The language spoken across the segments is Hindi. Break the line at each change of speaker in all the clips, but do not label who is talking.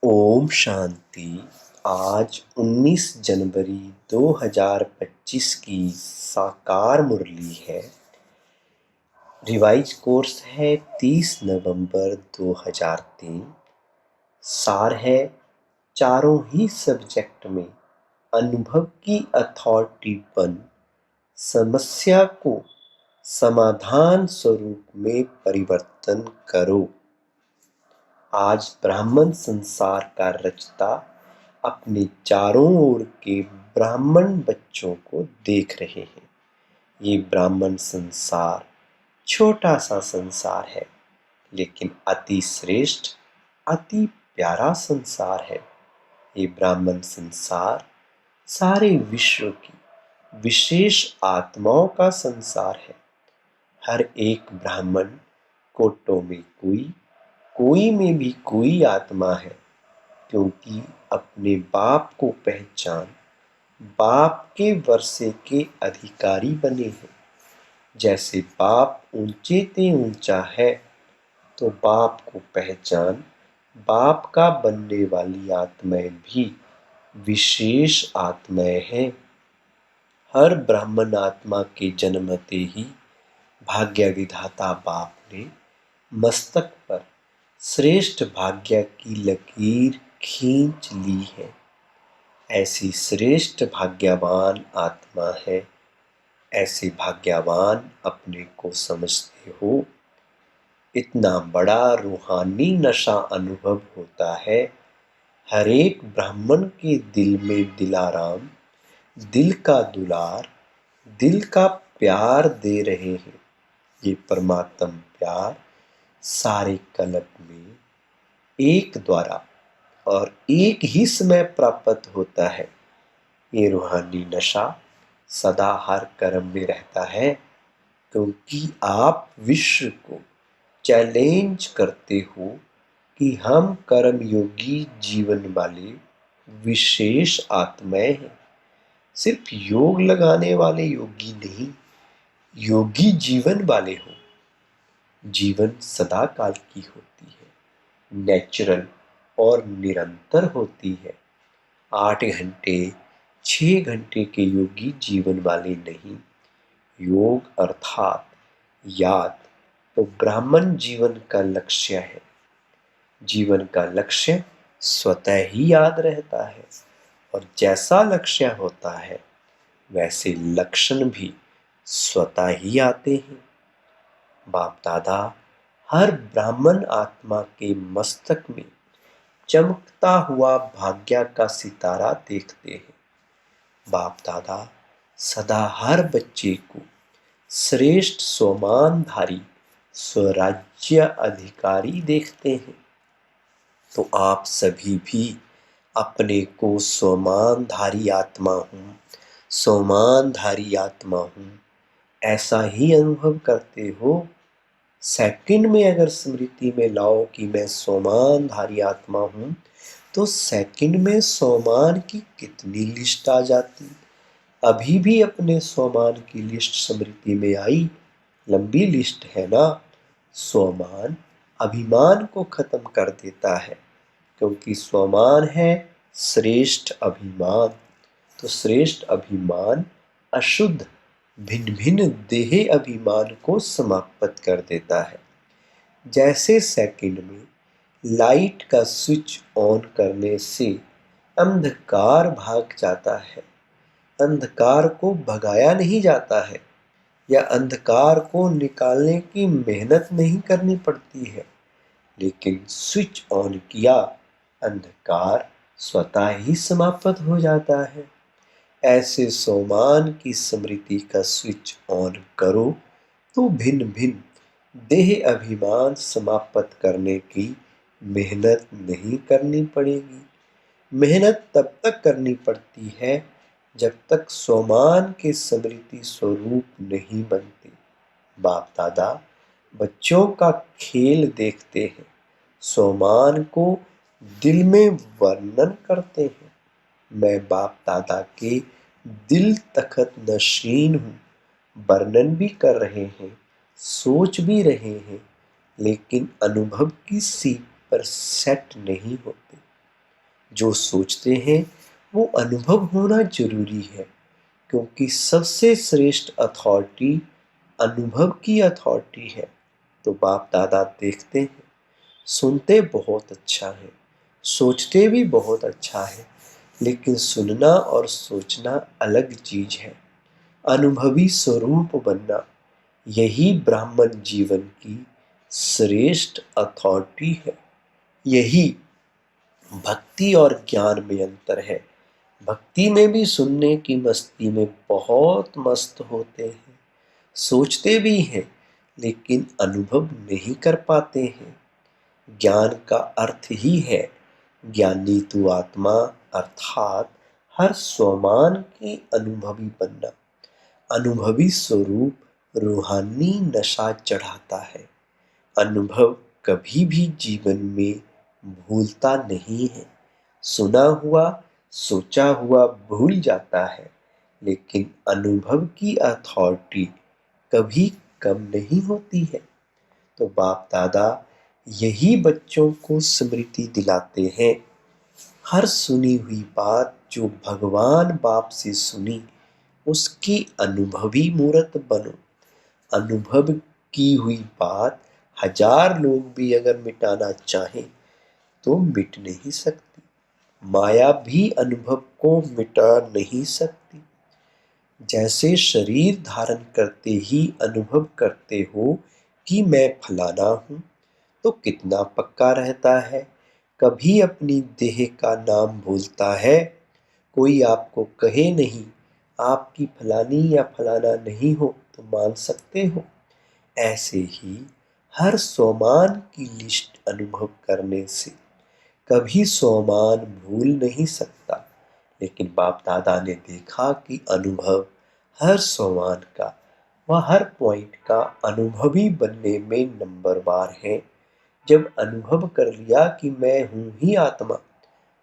ओम शांति। आज 19 जनवरी 2025 की साकार मुरली है। रिवाइज कोर्स है 30 नवंबर 2003। सार है चारों ही सब्जेक्ट में अनुभव की अथॉरिटी बन समस्या को समाधान स्वरूप में परिवर्तन करो। आज ब्राह्मण संसार का रचता अपने चारों ओर के ब्राह्मण बच्चों को देख रहे हैं। ये ब्राह्मण संसार छोटा सा संसार है, लेकिन अति श्रेष्ठ, अति प्यारा संसार है। ये ब्राह्मण संसार सारे विश्व की विशेष आत्माओं का संसार है। हर एक ब्राह्मण कोटों में कोई में भी कोई आत्मा है, क्योंकि अपने बाप को पहचान बाप के वर्षे के अधिकारी बने हैं। जैसे बाप ऊंचे ते ऊंचा है, तो बाप को पहचान बाप का बनने वाली आत्माएं भी विशेष आत्माएं हैं। हर ब्राह्मण आत्मा के जन्मते ही भाग्य विधाता बाप ने मस्तक पर श्रेष्ठ भाग्य की लकीर खींच ली है। ऐसी श्रेष्ठ भाग्यवान आत्मा है। ऐसे भाग्यवान अपने को समझते हो। इतना बड़ा रूहानी नशा अनुभव होता है। हर एक ब्राह्मण के दिल में दिलाराम, दिल का दुलार, दिल का प्यार दे रहे हैं। ये परमात्म प्यार सारे कल्प में एक द्वारा और एक ही समय प्राप्त होता है। ये रूहानी नशा सदा हर कर्म में रहता है, क्योंकि आप विश्व को चैलेंज करते हो कि हम कर्मयोगी जीवन वाले विशेष आत्माएं हैं। सिर्फ योग लगाने वाले योगी नहीं, योगी जीवन वाले हो। जीवन सदा काल की होती है, नेचुरल और निरंतर होती है। 8 घंटे 6 घंटे के योगी जीवन वाले नहीं। योग अर्थात याद तो ब्राह्मण जीवन का लक्ष्य है। जीवन का लक्ष्य स्वतः ही याद रहता है, और जैसा लक्ष्य होता है वैसे लक्षण भी स्वतः ही आते हैं। बाप दादा हर ब्राह्मण आत्मा के मस्तक में चमकता हुआ भाग्य का सितारा देखते हैं। बाप दादा सदा हर बच्चे को श्रेष्ठ सोमानधारी स्वराज्य अधिकारी देखते हैं। तो आप सभी भी अपने को सोमानधारी आत्मा हूँ, सोमानधारी आत्मा हूँ, ऐसा ही अनुभव करते हो। सेकंड में अगर स्मृति में लाओ कि मैं सोमानधारी आत्मा हूँ, तो सेकंड में सोमान की कितनी लिस्ट आ जाती। अभी भी अपने सोमान की लिस्ट स्मृति में आई, लंबी लिस्ट है ना। सोमान अभिमान को खत्म कर देता है, क्योंकि सोमान है श्रेष्ठ अभिमान। तो श्रेष्ठ अभिमान अशुद्ध भिन्न भिन्न देह अभिमान को समाप्त कर देता है। जैसे सेकंड में लाइट का स्विच ऑन करने से अंधकार भाग जाता है, अंधकार को भगाया नहीं जाता है, या अंधकार को निकालने की मेहनत नहीं करनी पड़ती है, लेकिन स्विच ऑन किया, अंधकार स्वतः ही समाप्त हो जाता है। ऐसे सोमान की स्मृति का स्विच ऑन करो तो भिन्न भिन्न देह अभिमान समाप्त करने की मेहनत नहीं करनी पड़ेगी। मेहनत तब तक करनी पड़ती है जब तक सोमान के स्मृति स्वरूप नहीं बनते। बाप दादा बच्चों का खेल देखते हैं, सोमान को दिल में वर्णन करते हैं। मैं बाप दादा के दिल तखत नशीन हूँ। वर्णन भी कर रहे हैं, सोच भी रहे हैं, लेकिन अनुभव की सीट पर सेट नहीं होते। जो सोचते हैं वो अनुभव होना जरूरी है, क्योंकि सबसे श्रेष्ठ अथॉरिटी अनुभव की अथॉरिटी है। तो बाप दादा देखते हैं, सुनते बहुत अच्छा है, सोचते भी बहुत अच्छा है, लेकिन सुनना और सोचना अलग चीज है। अनुभवी स्वरूप बनना, यही ब्राह्मण जीवन की श्रेष्ठ अथॉरिटी है। यही भक्ति और ज्ञान में अंतर है। भक्ति में भी सुनने की मस्ती में बहुत मस्त होते हैं, सोचते भी हैं, लेकिन अनुभव नहीं कर पाते हैं। ज्ञान का अर्थ ही है ज्ञानी तू आत्मा, अर्थात हर स्वमान की अनुभवी बनना। अनुभवी स्वरूप रूहानी नशा चढ़ाता है। अनुभव कभी भी जीवन में भूलता नहीं है। सुना हुआ सोचा हुआ भूल जाता है, लेकिन अनुभव की अथॉरिटी कभी कम नहीं होती है। तो बाप दादा यही बच्चों को स्मृति दिलाते हैं। हर सुनी हुई बात जो भगवान बाप से सुनी, उसकी अनुभवी मूर्त बनो। अनुभव की हुई बात 1000 लोग भी अगर मिटाना चाहें तो मिट नहीं सकती। माया भी अनुभव को मिटा नहीं सकती। जैसे शरीर धारण करते ही अनुभव करते हो कि मैं फलाना हूँ, तो कितना पक्का रहता है। कभी अपनी देह का नाम भूलता है। कोई आपको कहे नहीं आपकी फलानी या फलाना नहीं हो तो मान सकते हो। ऐसे ही हर सोमान की लिस्ट अनुभव करने से कभी सोमान भूल नहीं सकता। लेकिन बाप दादा ने देखा कि अनुभव हर सोमान का व हर पॉइंट का अनुभवी बनने में नंबरवार है। जब अनुभव कर लिया कि मैं हूँ ही आत्मा,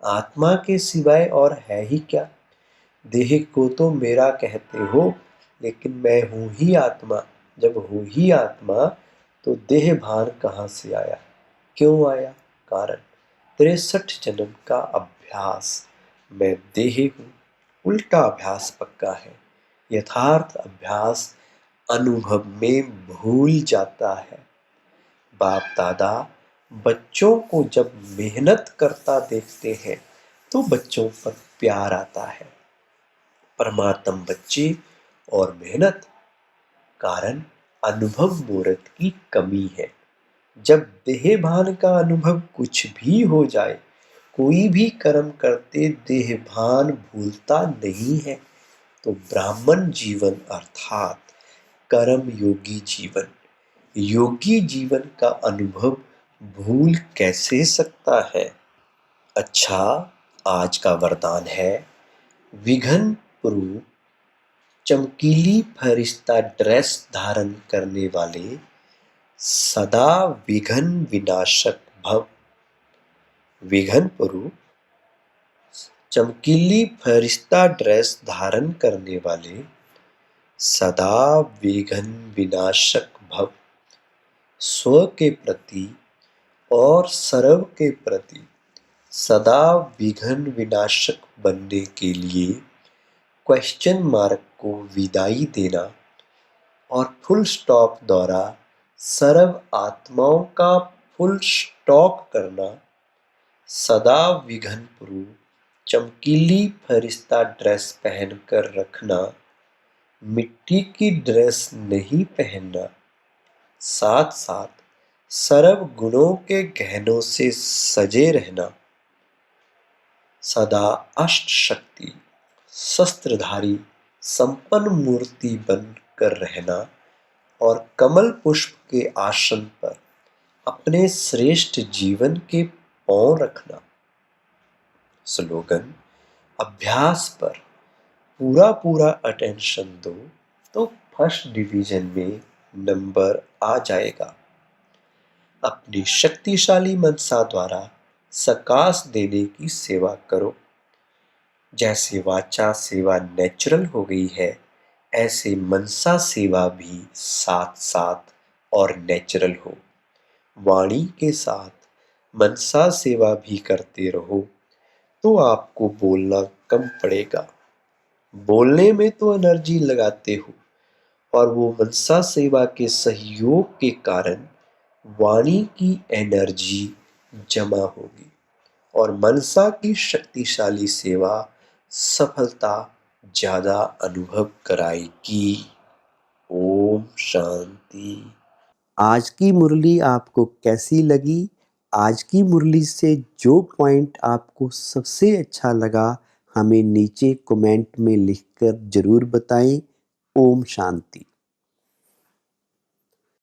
आत्मा के सिवाय और है ही क्या। देह को तो मेरा कहते हो, लेकिन मैं हूँ ही आत्मा। जब हूँ ही आत्मा तो देह भान कहाँ से आया, क्यों आया? कारण 63 जन्म का अभ्यास। मैं देह हूँ, उल्टा अभ्यास पक्का है। यथार्थ अभ्यास अनुभव में भूल जाता है। बाप दादा बच्चों को जब मेहनत करता देखते हैं तो बच्चों पर प्यार आता है। परमात्म बच्चे और मेहनत, कारण अनुभव मूर्त की कमी है। जब देह भान का अनुभव कुछ भी हो जाए, कोई भी कर्म करते देह भान भूलता नहीं है, तो ब्राह्मण जीवन अर्थात कर्म योगी जीवन, योगी जीवन का अनुभव भूल कैसे सकता है। अच्छा, आज का वरदान है विघ्न प्रूफ चमकीली फरिश्ता ड्रेस धारण करने वाले सदा विघ्न विनाशक भव। विघ्न प्रूफ चमकीली फरिश्ता ड्रेस धारण करने वाले सदा विघ्न विनाशक भव। स्व के प्रति और सर्व के प्रति सदा विघ्न विनाशक बनने के लिए क्वेश्चन मार्क को विदाई देना और फुल स्टॉप द्वारा सर्व आत्माओं का फुल स्टॉप करना। सदा विघ्न प्रूफ चमकीली फरिश्ता ड्रेस पहनकर रखना, मिट्टी की ड्रेस नहीं पहनना। साथ साथ सर्व गुणों के गहनों से सजे रहना। सदा अष्ट शक्ति शस्त्रधारी संपन्न मूर्ति बन कर रहना और कमल पुष्प के आसन पर अपने श्रेष्ठ जीवन के पांव रखना। स्लोगन: अभ्यास पर पूरा पूरा अटेंशन दो तो फर्स्ट डिवीजन में नंबर आ जाएगा। अपनी शक्तिशाली मनसा द्वारा सकाश देने की सेवा करो। जैसे वाचा सेवा नेचुरल हो गई है, ऐसे मनसा सेवा भी साथ साथ और नेचुरल हो। वाणी के साथ मनसा सेवा भी करते रहो, तो आपको बोलना कम पड़ेगा। बोलने में तो एनर्जी लगाते हो और वो मनसा सेवा के सहयोग के कारण वाणी की एनर्जी जमा होगी और मनसा की शक्तिशाली सेवा सफलता ज़्यादा अनुभव कराएगी। ओम शांति। आज की मुरली आपको कैसी लगी? आज की मुरली से जो पॉइंट आपको सबसे अच्छा लगा हमें नीचे कमेंट में लिखकर ज़रूर बताएं। ओम शांति।